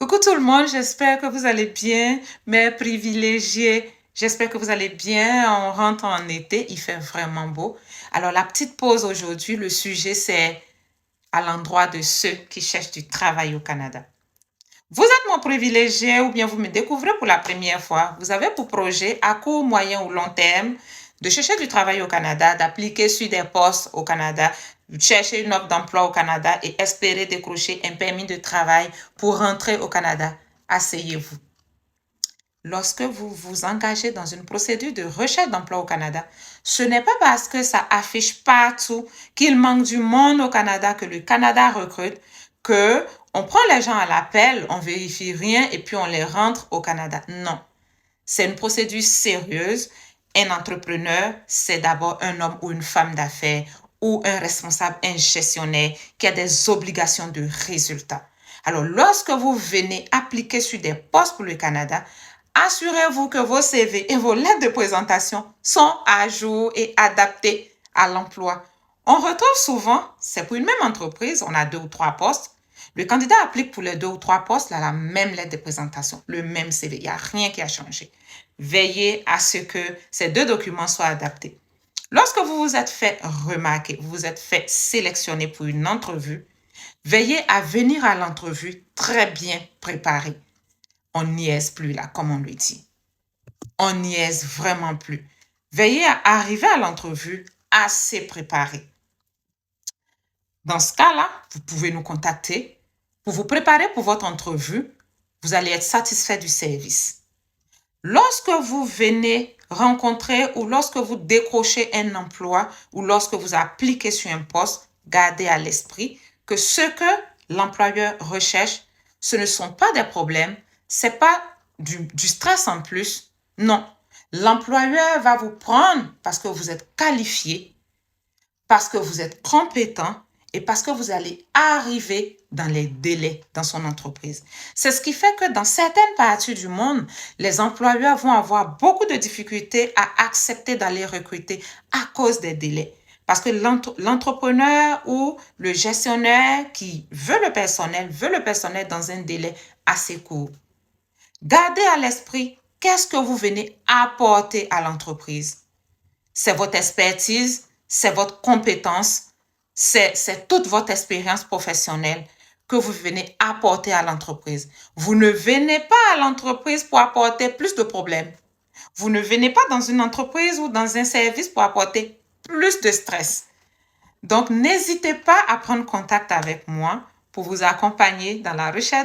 Coucou tout le monde, j'espère que vous allez bien, mes privilégiés. J'espère que vous allez bien. On rentre en été, il fait vraiment beau. Alors la petite pause aujourd'hui, le sujet c'est à l'endroit de ceux qui cherchent du travail au Canada. Vous êtes mon privilégié ou bien vous me découvrez pour la première fois. Vous avez pour projet à court, moyen ou long terme de chercher du travail au Canada, d'appliquer sur des postes au Canada, de chercher une offre d'emploi au Canada et espérer décrocher un permis de travail pour rentrer au Canada. Asseyez-vous. Lorsque vous vous engagez dans une procédure de recherche d'emploi au Canada, ce n'est pas parce que ça affiche partout qu'il manque du monde au Canada, que le Canada recrute, que on prend les gens à l'appel, on vérifie rien et puis on les rentre au Canada. Non. C'est une procédure sérieuse. Un entrepreneur, c'est d'abord un homme ou une femme d'affaires ou un responsable, un gestionnaire qui a des obligations de résultat. Alors, lorsque vous venez appliquer sur des postes pour le Canada, assurez-vous que vos CV et vos lettres de présentation sont à jour et adaptés à l'emploi. On retrouve souvent, c'est pour une même entreprise, on a 2 ou 3 postes. Le candidat applique pour les 2 ou 3 postes, là, la même lettre de présentation, le même CV. Il n'y a rien qui a changé. Veillez à ce que ces 2 documents soient adaptés. Lorsque vous vous êtes fait remarquer, vous vous êtes fait sélectionner pour une entrevue, veillez à venir à l'entrevue très bien préparé. On n'y est plus là, comme on le dit. On n'y est vraiment plus. Veillez à arriver à l'entrevue assez préparé. Dans ce cas-là, vous pouvez nous contacter pour vous préparer pour votre entrevue. Vous allez être satisfait du service. Lorsque vous venez rencontrer ou lorsque vous décrochez un emploi ou lorsque vous appliquez sur un poste, gardez à l'esprit que ce que l'employeur recherche, ce ne sont pas des problèmes, ce n'est pas du stress en plus. Non, l'employeur va vous prendre parce que vous êtes qualifié, parce que vous êtes compétent et parce que vous allez arriver dans les délais dans son entreprise. C'est ce qui fait que dans certaines parties du monde, les employeurs vont avoir beaucoup de difficultés à accepter d'aller recruter à cause des délais. Parce que l'entrepreneur ou le gestionnaire qui veut le personnel dans un délai assez court. Gardez à l'esprit qu'est-ce que vous venez apporter à l'entreprise. C'est votre expertise, c'est votre compétence, c'est toute votre expérience professionnelle que vous venez apporter à l'entreprise. Vous ne venez pas à l'entreprise pour apporter plus de problèmes. Vous ne venez pas dans une entreprise ou dans un service pour apporter plus de stress. Donc, n'hésitez pas à prendre contact avec moi pour vous accompagner dans la recherche